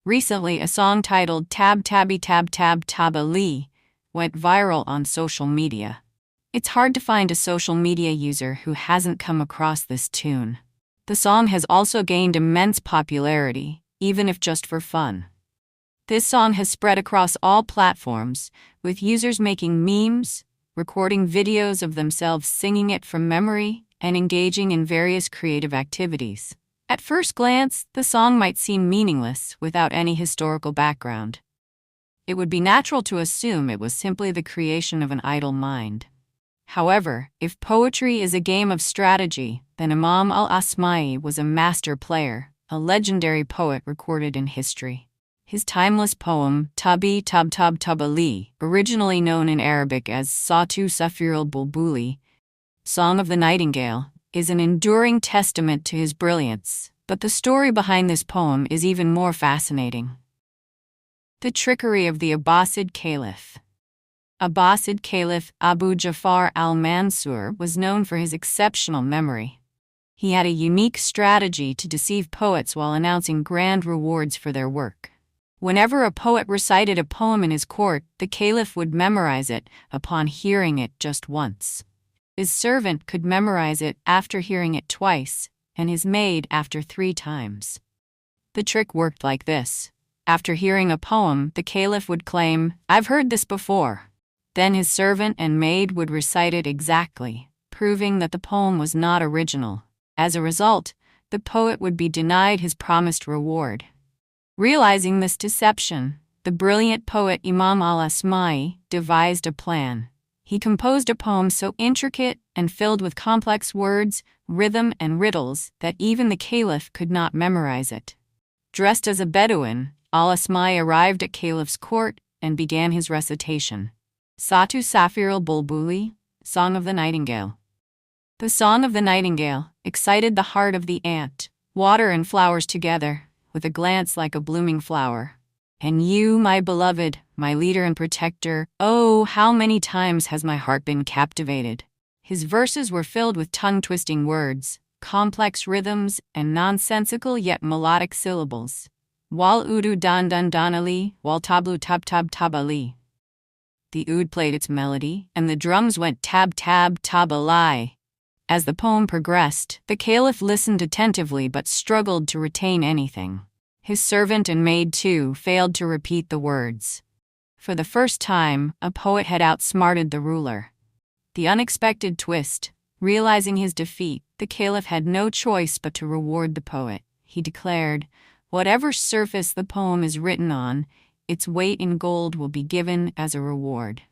Recently, a song titled Tabi Tabi went viral on social media. It's hard to find a social media user who hasn't come across this tune. The song has also gained immense popularity, even if just for fun. This song has spread across all platforms, with users making memes, recording videos of themselves singing it from memory, and engaging in various creative activities. At first glance, the song might seem meaningless without any historical background. It would be natural to assume it was simply the creation of an idle mind. However, if poetry is a game of strategy, then Imam al-Asma'i was a master player, a legendary poet recorded in history. His timeless poem, Tabi Tabi, originally known in Arabic as Satu Safir al-Bulbuli, Song of the Nightingale, is an enduring testament to his brilliance, but the story behind this poem is even more fascinating. The trickery of the Abbasid Caliph. Abbasid Caliph Abu Ja'far al-Mansur was known for his exceptional memory. He had a unique strategy to deceive poets while announcing grand rewards for their work. Whenever a poet recited a poem in his court, the caliph would memorize it upon hearing it just once. His servant could memorize it after hearing it twice, and his maid after 3 times. The trick worked like this. After hearing a poem, the caliph would claim, "I've heard this before." Then his servant and maid would recite it exactly, proving that the poem was not original. As a result, the poet would be denied his promised reward. Realizing this deception, the brilliant poet Imam al-Asma'i devised a plan. He composed a poem so intricate and filled with complex words, rhythm, and riddles that even the caliph could not memorize it. Dressed as a Bedouin, al-Asma'i arrived at caliph's court and began his recitation. Satu Safir al-Bulbuli, Song of the Nightingale. The Song of the Nightingale excited the heart of the ant, water and flowers together, with a glance like a blooming flower. And you, my beloved, my leader and protector, oh, how many times has my heart been captivated. His verses were filled with tongue-twisting words, complex rhythms, and nonsensical yet melodic syllables. Wal udu dan dan danali, wal tablu tab tab tabali. The oud played its melody, and the drums went tab tab tabalai. As the poem progressed, the caliph listened attentively but struggled to retain anything. His servant and maid, too, failed to repeat the words. For the first time, a poet had outsmarted the ruler. The unexpected twist. Realizing his defeat, the caliph had no choice but to reward the poet. He declared, "Whatever surface the poem is written on, its weight in gold will be given as a reward."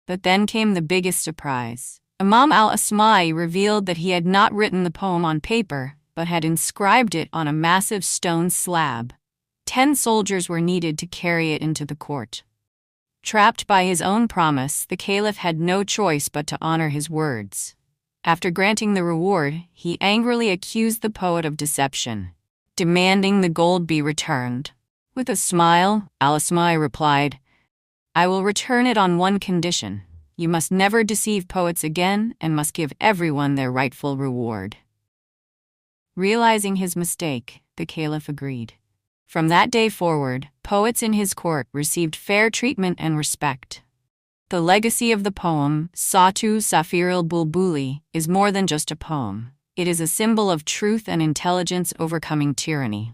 But then came the biggest surprise. Imam al-Asma'i revealed that he had not written the poem on paper, but had inscribed it on a massive stone slab. 10 soldiers were needed to carry it into the court. Trapped by his own promise, the caliph had no choice but to honor his words. After granting the reward, he angrily accused the poet of deception, demanding the gold be returned. With a smile, al-Asma'i replied, "I will return it on one condition. You must never deceive poets again and must give everyone their rightful reward." Realizing his mistake, the caliph agreed. From that day forward, poets in his court received fair treatment and respect. The legacy of the poem, Satu Safir al-Bulbuli, is more than just a poem. It is a symbol of truth and intelligence overcoming tyranny.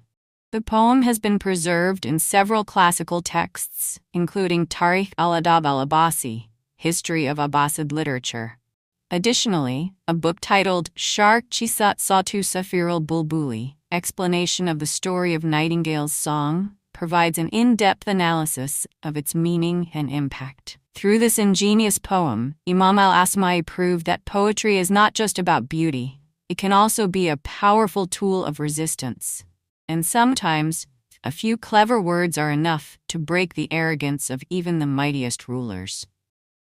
The poem has been preserved in several classical texts, including Tarikh al-Adab al-Abbasi, History of Abbasid Literature. Additionally, a book titled Sharq Chisat Satu Safir al-Bulbuli, Explanation of the Story of Nightingale's Song, provides an in-depth analysis of its meaning and impact. Through this ingenious poem, Imam al-Asma'i proved that poetry is not just about beauty. It can also be a powerful tool of resistance. And sometimes, a few clever words are enough to break the arrogance of even the mightiest rulers.